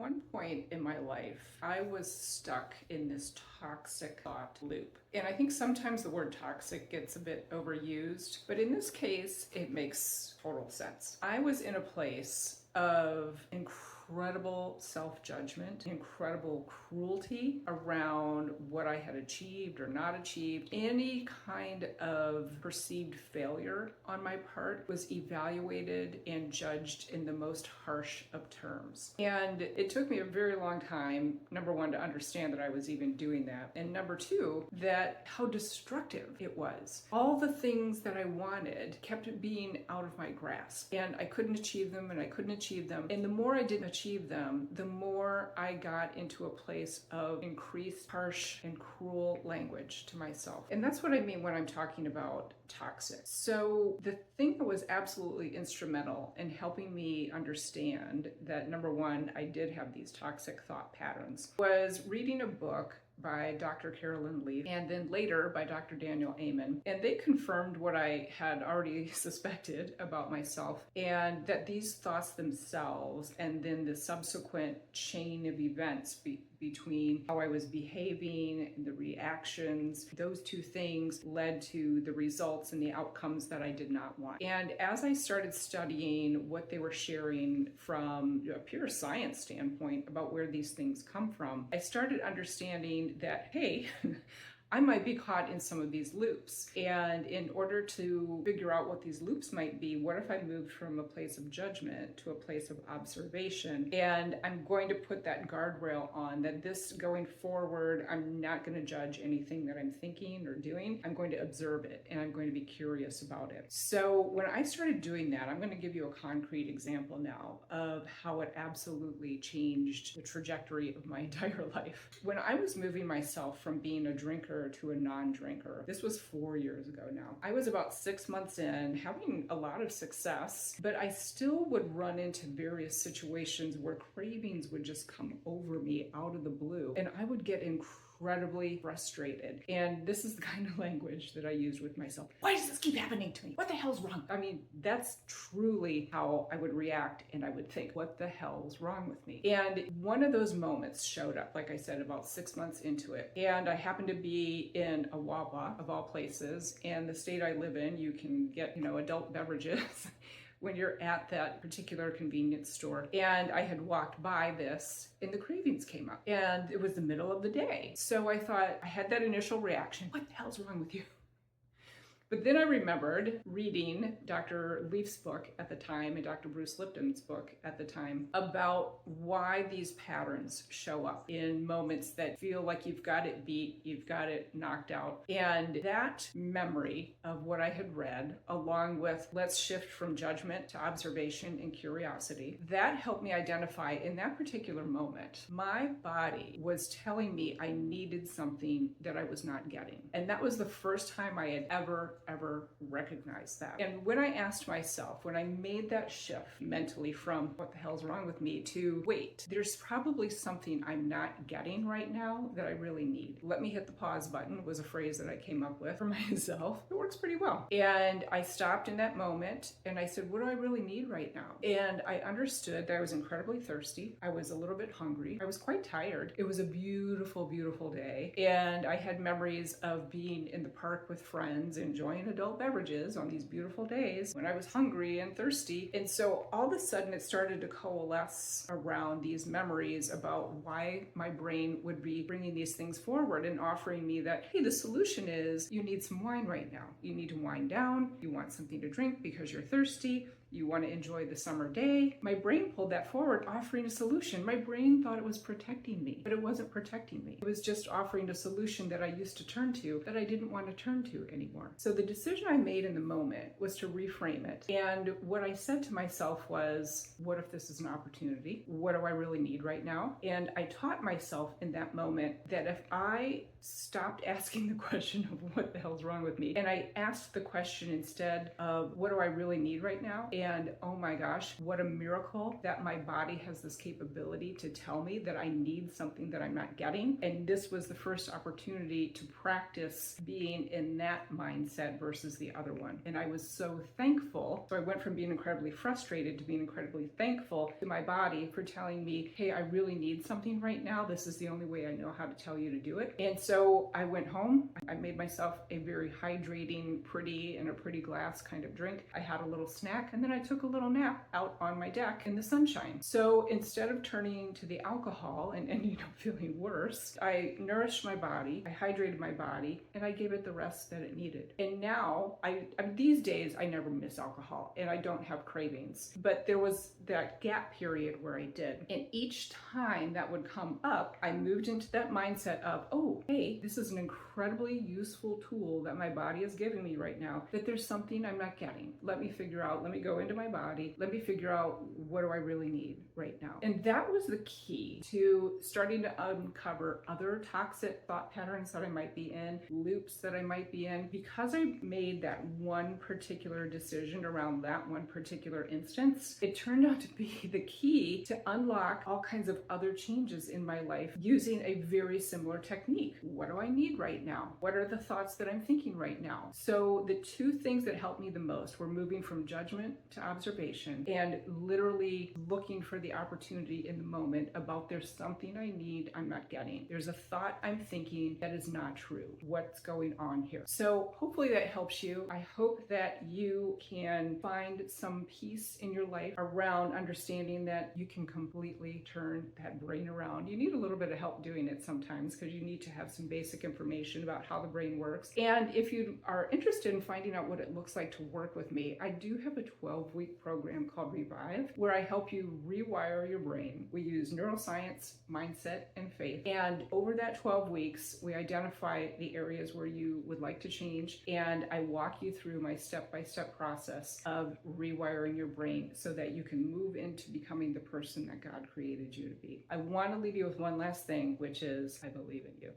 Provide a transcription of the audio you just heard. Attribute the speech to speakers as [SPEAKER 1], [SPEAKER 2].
[SPEAKER 1] one point in my life, I was stuck in this toxic thought loop. And I think sometimes the word toxic gets a bit overused, but in this case, it makes total sense. I was in a place of incredible self-judgment, incredible cruelty around what I had achieved or not achieved. Any kind of perceived failure on my part was evaluated and judged in the most harsh of terms. And it took me a very long time, number one, to understand that I was even doing that. And number two, that how destructive it was. All the things that I wanted kept being out of my grasp. And I couldn't achieve them and I couldn't achieve them. And the more I didn't achieve them, the more I got into a place of increased harsh and cruel language to myself. And that's what I mean when I'm talking about toxic. So the thing that was absolutely instrumental in helping me understand that, number one, I did have these toxic thought patterns was reading a book by Dr. Carolyn Leaf and then later by Dr. Daniel Amen. And they confirmed what I had already suspected about myself, and that these thoughts themselves and then the subsequent chain of events between how I was behaving and the reactions, those two things led to the results and the outcomes that I did not want. And as I started studying what they were sharing from a pure science standpoint about where these things come from, I started understanding that, hey, I might be caught in some of these loops. And in order to figure out what these loops might be, what if I moved from a place of judgment to a place of observation? And I'm going to put that guardrail on that this going forward, I'm not going to judge anything that I'm thinking or doing. I'm going to observe it and I'm going to be curious about it. So when I started doing that, I'm going to give you a concrete example now of how it absolutely changed the trajectory of my entire life. When I was moving myself from being a drinker to a non-drinker. This was 4 years ago now. I was about 6 months in, having a lot of success, but I still would run into various situations where cravings would just come over me out of the blue, and I would get incredibly frustrated. And this is the kind of language that I used with myself. Why does this keep happening to me? What the hell's wrong? I mean, that's truly how I would react, and I would think, what the hell's wrong with me? And one of those moments showed up, like I said, about 6 months into it. And I happened to be in a Wawa, of all places, and the state I live in, you can get, adult beverages when you're at that particular convenience store. And I had walked by this and the cravings came up, and it was the middle of the day. So I thought, I had that initial reaction, what the hell's wrong with you? But then I remembered reading Dr. Leaf's book at the time and Dr. Bruce Lipton's book at the time about why these patterns show up in moments that feel like you've got it beat, you've got it knocked out. And that memory of what I had read, along with let's shift from judgment to observation and curiosity, that helped me identify in that particular moment, my body was telling me I needed something that I was not getting. And that was the first time I had ever recognized that. And when I asked myself, when I made that shift mentally from what the hell's wrong with me to wait, there's probably something I'm not getting right now that I really need. Let me hit the pause button was a phrase that I came up with for myself. It works pretty well. And I stopped in that moment and I said, what do I really need right now? And I understood that I was incredibly thirsty. I was a little bit hungry. I was quite tired. It was a beautiful, beautiful day. And I had memories of being in the park with friends, enjoying adult beverages on these beautiful days when I was hungry and thirsty. And so all of a sudden it started to coalesce around these memories about why my brain would be bringing these things forward and offering me that, hey, the solution is you need some wine right now. You need to wind down. You want something to drink because you're thirsty. You want to enjoy the summer day. My brain pulled that forward, offering a solution. My brain thought it was protecting me, but it wasn't protecting me. It was just offering a solution that I used to turn to that I didn't want to turn to anymore. So the decision I made in the moment was to reframe it. And what I said to myself was, what if this is an opportunity? What do I really need right now? And I taught myself in that moment that if I stopped asking the question of what the hell's wrong with me, and I asked the question instead of what do I really need right now? And oh my gosh, what a miracle that my body has this capability to tell me that I need something that I'm not getting. And this was the first opportunity to practice being in that mindset versus the other one. And I was so thankful. So I went from being incredibly frustrated to being incredibly thankful to my body for telling me, hey, I really need something right now. This is the only way I know how to tell you to do it. And so I went home. I made myself a very hydrating, pretty, in a pretty glass kind of drink. I had a little snack, and then I took a little nap out on my deck in the sunshine. So instead of turning to the alcohol and feeling worse, I nourished my body, I hydrated my body, and I gave it the rest that it needed. And now, these days, I never miss alcohol, and I don't have cravings. But there was that gap period where I did. And each time that would come up, I moved into that mindset of, oh, hey, this is an incredibly useful tool that my body is giving me right now, that there's something I'm not getting. Let me go into my body, let me figure out what do I really need right now. And that was the key to starting to uncover other toxic thought patterns that I might be in, loops that I might be in, because I made that one particular decision around that one particular instance. It turned out to be the key to unlock all kinds of other changes in my life using a very similar technique. What do I need right now? What are the thoughts that I'm thinking right now? So the two things that helped me the most were moving from judgment to observation and literally looking for the opportunity in the moment about there's something I need I'm not getting. There's a thought I'm thinking that is not true. What's going on here? So hopefully that helps you. I hope that you can find some peace in your life around understanding that you can completely turn that brain around. You need a little bit of help doing it sometimes because you need to have some basic information about how the brain works. And if you are interested in finding out what it looks like to work with me, I do have a 12-week program called Revive where I help you rewire your brain. We use neuroscience, mindset, and faith. And over that 12 weeks, we identify the areas where you would like to change, and I walk you through my step-by-step process of rewiring your brain so that you can move into becoming the person that God created you to be. I want to leave you with one last thing, which is I believe in you.